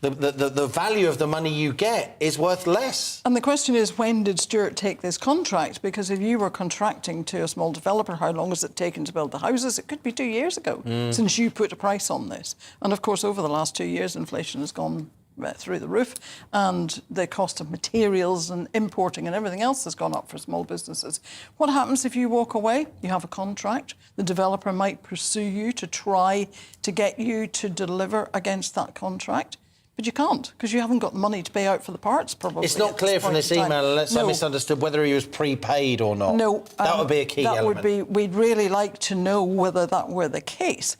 The value of the money you get is worth less. And the question is, when did Stuart take this contract? Because if you were contracting to a small developer, how long has it taken to build the houses? It could be 2 years ago since you put a price on this. And of course, over the last 2 years, inflation has gone through the roof and the cost of materials and importing and everything else has gone up for small businesses. What happens if you walk away? You have a contract. The developer might pursue you to try to get you to deliver against that contract. But you can't, because you haven't got the money to pay out for the parts, probably. It's not clear from this email, unless I misunderstood, whether he was prepaid or not. No. That would be a key element. We'd really like to know whether that were the case.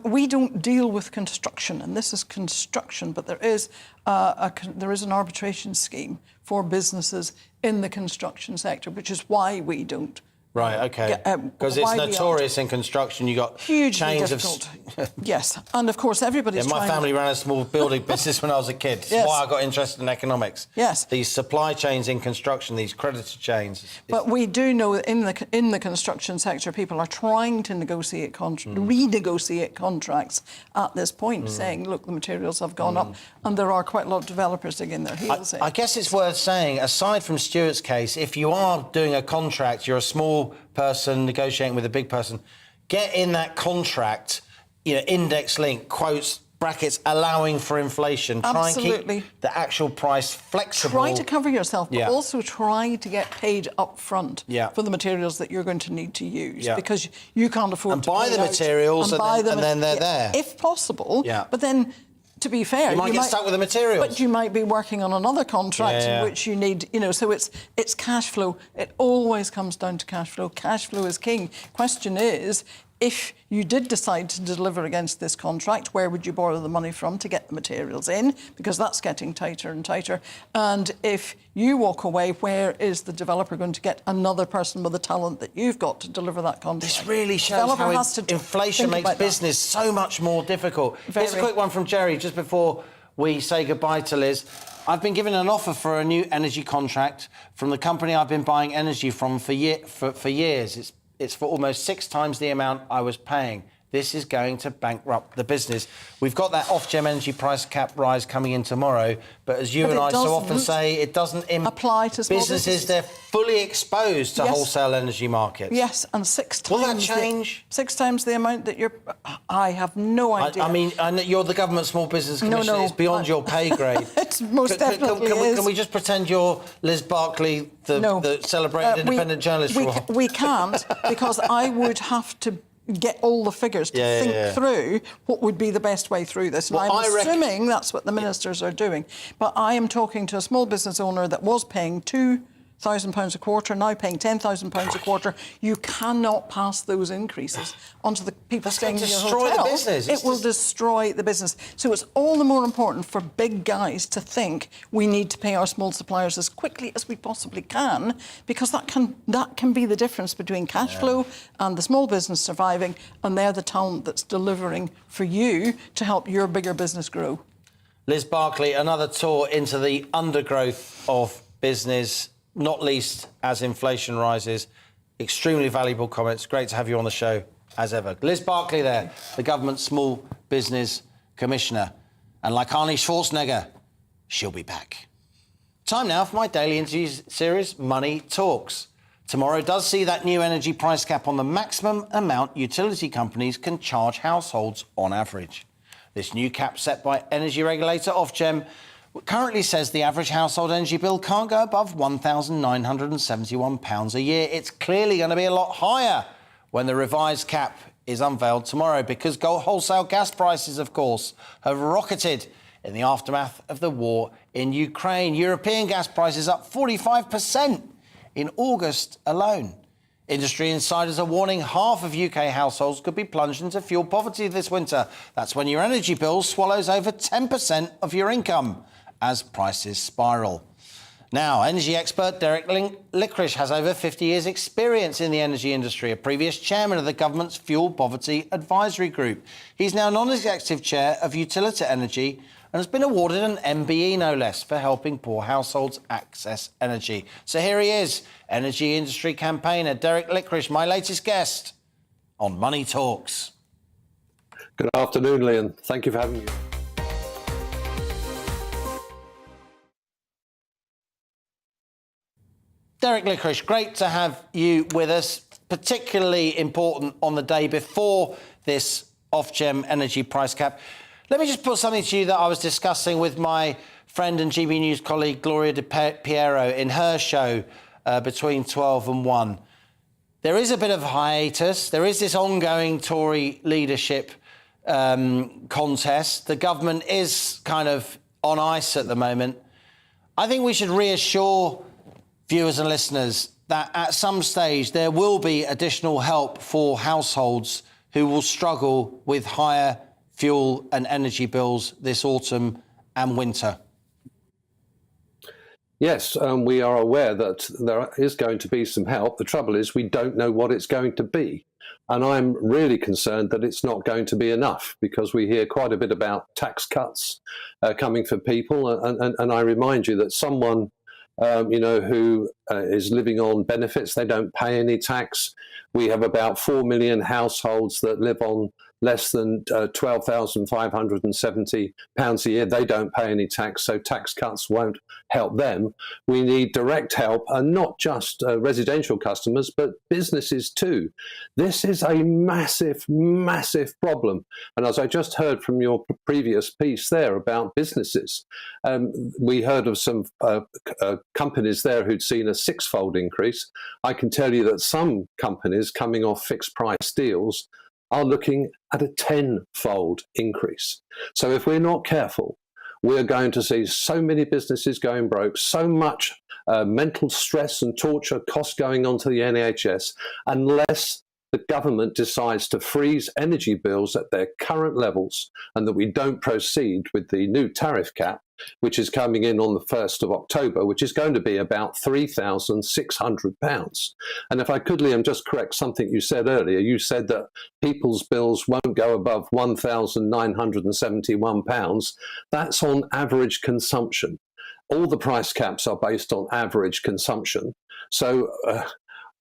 We don't deal with construction, and this is construction, but there is an arbitration scheme for businesses in the construction sector, which is why we don't Right, okay. Because it's notorious in construction. You got chains difficult. Yes, and of course everybody's my family ran a small building business when I was a kid. That's why I got interested in economics. Yes. These supply chains in construction, these creditor chains. But we do know that in the construction sector, people are trying to negotiate renegotiate contracts at this point, saying, look, the materials have gone up, and there are quite a lot of developers digging their heels in. I guess it's worth saying, aside from Stuart's case, if you are doing a contract, you're a small person negotiating with a big person, get in that contract, index link, quotes, brackets, allowing for inflation. Absolutely. Try and keep the actual price flexible. Try to cover yourself, but also try to get paid up front for the materials that you're going to need to use, because you can't afford to buy the materials and then they're there. If possible, but then, to be fair, you might get stuck with the materials. But you might be working on another contract in which you need, so it's cash flow. It always comes down to cash flow. Cash flow is king. Question is, if you did decide to deliver against this contract, where would you borrow the money from to get the materials in? Because that's getting tighter and tighter. And if you walk away, where is the developer going to get another person with the talent that you've got to deliver that contract? This really shows how inflation makes business so much more difficult. Here's a quick one from Jerry, just before we say goodbye to Liz. I've been given an offer for a new energy contract from the company I've been buying energy from for years. It's for almost 6 times the amount I was paying. This is going to bankrupt the business. We've got that Ofgem energy price cap rise coming in tomorrow, but as you and I so often say, it doesn't apply to small businesses. They're fully exposed to wholesale energy markets. Yes, and 6 times... Will that change? 6 times the amount that you're... I have no idea. I mean, you're the government small business commissioner. It's beyond your pay grade. It most definitely is. Can we just pretend you're Liz Barkley, the celebrated independent journalist? We can't, because I would have to get all the figures to think through what would be the best way through this. And I'm assuming that's what the ministers are doing. But I am talking to a small business owner that was paying £2,000 a quarter, now paying £10,000 a quarter. You cannot pass those increases onto the people staying in your hotel. Destroy the business. It will destroy the business. So it's all the more important for big guys to think we need to pay our small suppliers as quickly as we possibly can, because that can be the difference between cash flow and the small business surviving, and they're the talent that's delivering for you to help your bigger business grow. Liz Barkley, another tour into the undergrowth of business, not least as inflation rises. Extremely valuable comments. Great to have you on the show, as ever. Liz Barkley there, the government small business commissioner. And like Arnie Schwarzenegger, she'll be back. Time now for my daily interview series, Money Talks. Tomorrow does see that new energy price cap on the maximum amount utility companies can charge households on average. This new cap set by energy regulator Ofgem currently says the average household energy bill can't go above £1,971 a year. It's clearly going to be a lot higher when the revised cap is unveiled tomorrow, because wholesale gas prices, of course, have rocketed in the aftermath of the war in Ukraine. European gas prices up 45% in August alone. Industry insiders are warning half of UK households could be plunged into fuel poverty this winter. That's when your energy bill swallows over 10% of your income as prices spiral. Now, energy expert Derek Lickrish has over 50 years' experience in the energy industry, a previous chairman of the government's Fuel Poverty Advisory Group. He's now non-executive chair of Utility Energy and has been awarded an MBE, no less, for helping poor households access energy. So here he is, energy industry campaigner Derek Lickrish, my latest guest on Money Talks. Good afternoon, Liam. Thank you for having me. Derek Lickrish, great to have you with us, particularly important on the day before this Ofgem energy price cap. Let me just put something to you that I was discussing with my friend and GBNews colleague Gloria De Piero in her show between 12 and 1. There is a bit of hiatus. There is this ongoing Tory leadership contest. The government is kind of on ice at the moment. I think we should reassure viewers and listeners that at some stage there will be additional help for households who will struggle with higher fuel and energy bills this autumn and winter. yes, we are aware that there is going to be some help. The trouble is we don't know what it's going to be. And I'm really concerned that it's not going to be enough, because we hear quite a bit about tax cuts coming for people. And I remind you that someone who is living on benefits, they don't pay any tax. We have about 4 million households that live on less than £12,570 a year. They don't pay any tax, so tax cuts won't help them. We need direct help, and not just residential customers, but businesses too. This is a massive, massive problem. And as I just heard from your previous piece there about businesses, we heard of some companies there who'd seen a 6-fold increase. I can tell you that some companies coming off fixed price deals are looking at a 10-fold increase. So if we're not careful, we're going to see so many businesses going broke, so much mental stress and torture costs going on to the NHS, unless the government decides to freeze energy bills at their current levels, and that we don't proceed with the new tariff cap, which is coming in on the 1st of October, which is going to be about £3,600. And if I could, Liam, just correct something you said earlier. You said that people's bills won't go above £1,971. That's on average consumption. All the price caps are based on average consumption. So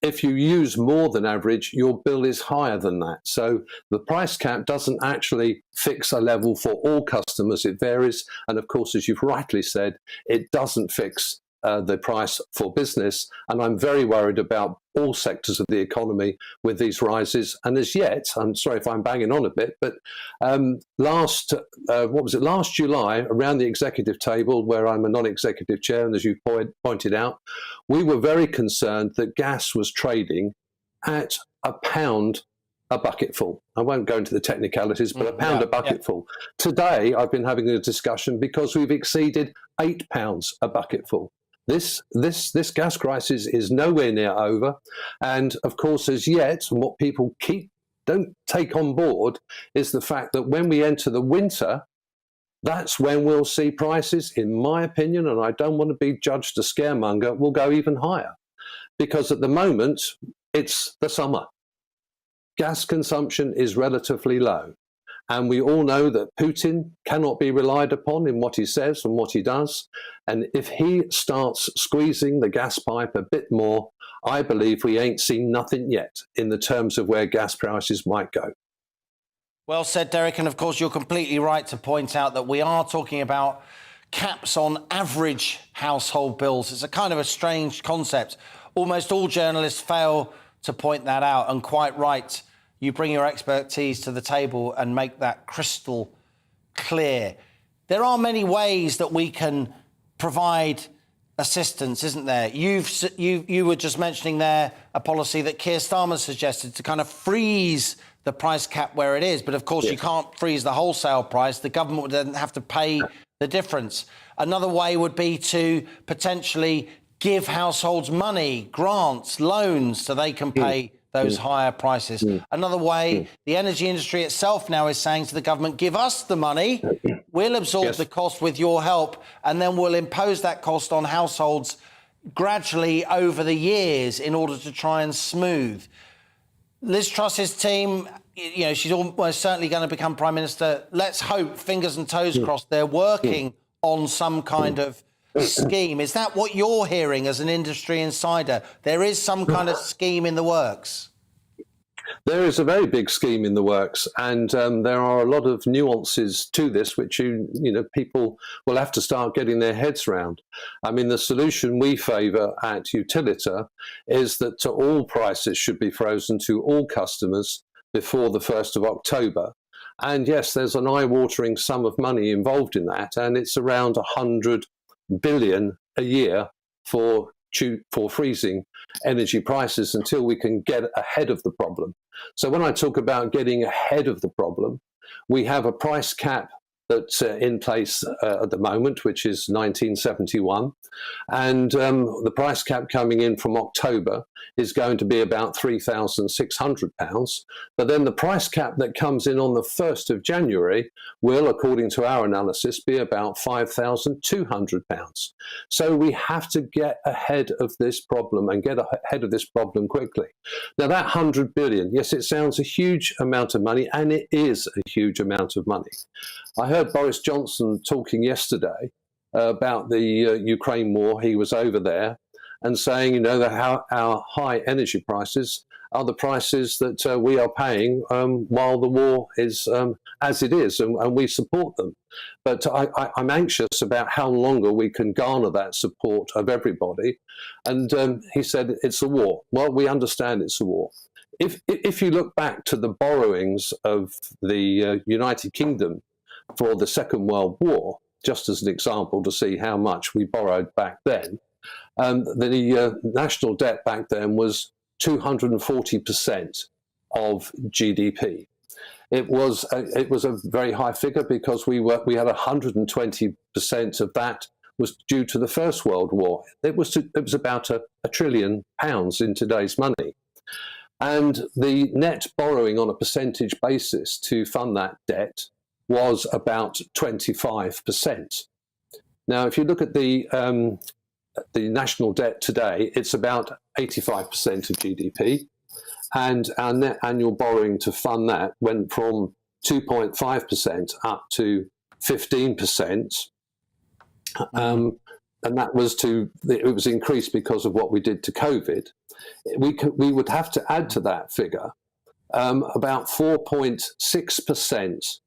if you use more than average, your bill is higher than that. So the price cap doesn't actually fix a level for all customers. It varies. And of course, as you've rightly said, it doesn't fix the price for business. And I'm very worried about all sectors of the economy with these rises. And as yet, I'm sorry if I'm banging on a bit, but last July, around the executive table, where I'm a non-executive chair, and as you pointed out, we were very concerned that gas was trading at £1 a bucketful. I won't go into the technicalities, but £1 a bucketful. Today, I've been having a discussion because we've exceeded £8 a bucketful. This gas crisis is nowhere near over. And of course, as yet, what people don't take on board is the fact that when we enter the winter, that's when we'll see prices, in my opinion, and I don't want to be judged a scaremonger, will go even higher. Because at the moment, it's the summer. Gas consumption is relatively low. And we all know that Putin cannot be relied upon in what he says and what he does. And if he starts squeezing the gas pipe a bit more, I believe we ain't seen nothing yet in the terms of where gas prices might go. Well said, Derek. And of course, you're completely right to point out that we are talking about caps on average household bills. It's a kind of a strange concept. Almost all journalists fail to point that out, and quite right. You bring your expertise to the table and make that crystal clear. There are many ways that we can provide assistance, isn't there? You were just mentioning there a policy that Keir Starmer suggested to kind of freeze the price cap where it is. But of course, you can't freeze the wholesale price. The government would then have to pay the difference. Another way would be to potentially give households money, grants, loans, so they can pay those higher prices. Another way, the energy industry itself now is saying to the government, give us the money, we'll absorb the cost with your help, and then we'll impose that cost on households gradually over the years in order to try and smooth. Liz Truss's team, she's almost certainly going to become Prime Minister. Let's hope, fingers and toes crossed, they're working on some kind of scheme. Is that what you're hearing as an industry insider? There is some kind of scheme in the works? There is a very big scheme in the works, and there are a lot of nuances to this, which people will have to start getting their heads around. I mean, the solution we favour at Utilita is that all prices should be frozen to all customers before the 1st of October. And yes, there's an eye-watering sum of money involved in that, and it's around 100 billion a year for freezing energy prices until we can get ahead of the problem. So when I talk about getting ahead of the problem, we have a price cap that's in place at the moment, which is 1971. And the price cap coming in from October is going to be about £3,600. But then the price cap that comes in on the 1st of January will, according to our analysis, be about £5,200. So we have to get ahead of this problem and get ahead of this problem quickly. Now that 100 billion, yes, it sounds a huge amount of money, and it is a huge amount of money. I heard Boris Johnson talking yesterday about the Ukraine war. He was over there and saying, that how our high energy prices are the prices that we are paying while the war is as it is, and we support them. But I'm anxious about how longer we can garner that support of everybody. And he said, it's a war. Well, we understand it's a war. If you look back to the borrowings of the United Kingdom for the Second World War, just as an example to see how much we borrowed back then, the national debt back then was 240% of GDP. It was a very high figure because we had 120% of that was due to the First World War. It was about £1 trillion in today's money. And the net borrowing on a percentage basis to fund that debt was about 25%. Now, if you look at the national debt today, it's about 85% of GDP, and our net annual borrowing to fund that went from 2.5% up to 15%, and that was it was increased because of what we did to COVID. We would have to add to that figure about 4.6%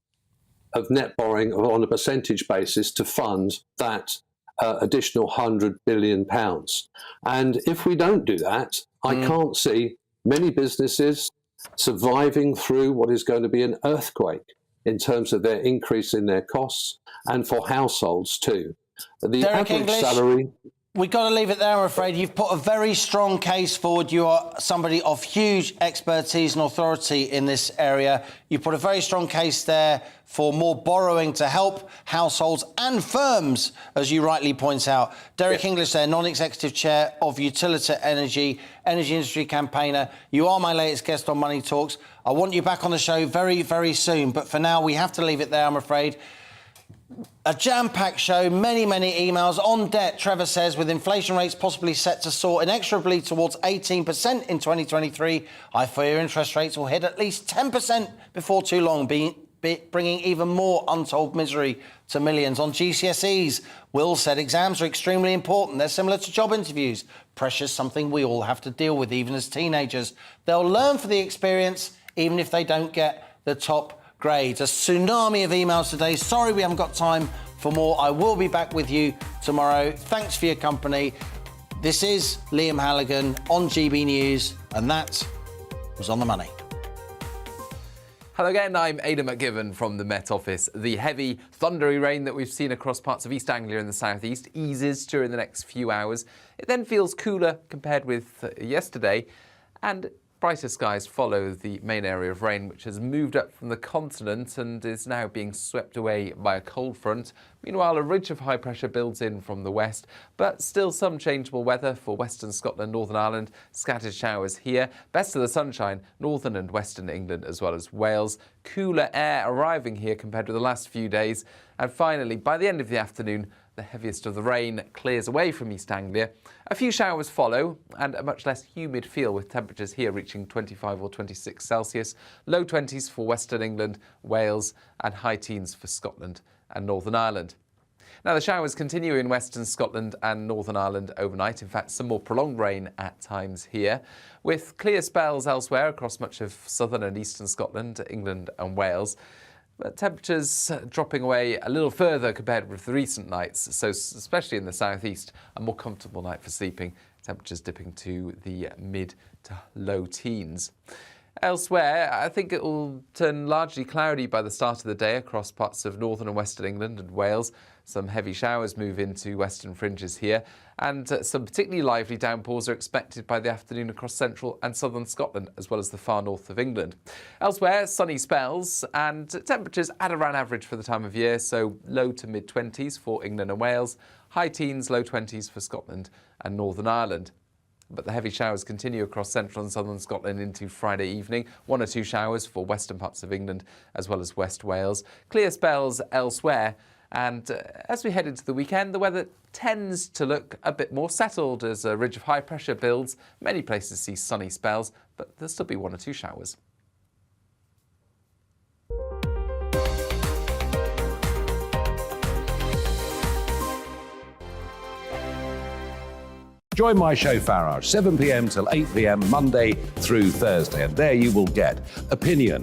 of net borrowing on a percentage basis to fund that additional £100 billion. And if we don't do that, I can't see many businesses surviving through what is going to be an earthquake in terms of their increase in their costs, and for households too. The Derek average English, salary... We've got to leave it there, I'm afraid. You've put a very strong case forward. You are somebody of huge expertise and authority in this area. You put a very strong case there for more borrowing to help households and firms, as you rightly point out. Derek English there, Non-Executive Chair of Utilita Energy Industry Campaigner. You are my latest guest on Money Talks. I want you back on the show very, very soon. But for now, we have to leave it there, I'm afraid. A jam-packed show, many, many emails. On debt, Trevor says, with inflation rates possibly set to soar inexorably towards 18% in 2023, I fear interest rates will hit at least 10% before too long, bringing even more untold misery to millions. On GCSEs, Will said exams are extremely important. They're similar to job interviews. Pressure's something we all have to deal with, even as teenagers. They'll learn for the experience, even if they don't get the top grades. A tsunami of emails today. Sorry we haven't got time for more. I will be back with you tomorrow. Thanks for your company. This is Liam Halligan on GB News, and that was On the Money. Hello again, I'm Aidan McGibbon from the Met Office. The heavy, thundery rain that we've seen across parts of East Anglia and the southeast eases during the next few hours. It then feels cooler compared with yesterday, and brighter skies follow the main area of rain, which has moved up from the continent and is now being swept away by a cold front. Meanwhile, a ridge of high pressure builds in from the west, but still some changeable weather for western Scotland, Northern Ireland, scattered showers here. Best of the sunshine, northern and western England as well as Wales. Cooler air arriving here compared with the last few days. And finally, by the end of the afternoon, the heaviest of the rain clears away from East Anglia. A few showers follow and a much less humid feel, with temperatures here reaching 25 or 26 Celsius, low 20s for Western England, Wales, and high teens for Scotland and Northern Ireland. Now, the showers continue in Western Scotland and Northern Ireland overnight. In fact, some more prolonged rain at times here, with clear spells elsewhere across much of southern and eastern Scotland, England and Wales. But temperatures dropping away a little further compared with the recent nights, so especially in the southeast, a more comfortable night for sleeping, temperatures dipping to the mid to low teens. Elsewhere, I think it will turn largely cloudy by the start of the day across parts of northern and western England and Wales. Some heavy showers move into western fringes here, and some particularly lively downpours are expected by the afternoon across central and southern Scotland, as well as the far north of England. Elsewhere, sunny spells and temperatures at around average for the time of year, so low to mid-20s for England and Wales, high teens, low 20s for Scotland and Northern Ireland. But the heavy showers continue across central and southern Scotland into Friday evening. 1 or 2 showers for western parts of England as well as West Wales. Clear spells elsewhere. And as we head into the weekend, the weather tends to look a bit more settled as a ridge of high pressure builds. Many places see sunny spells, but there'll still be 1 or 2 showers. Join my show Farage, 7 p.m. till 8 p.m. Monday through Thursday, and there you will get opinion,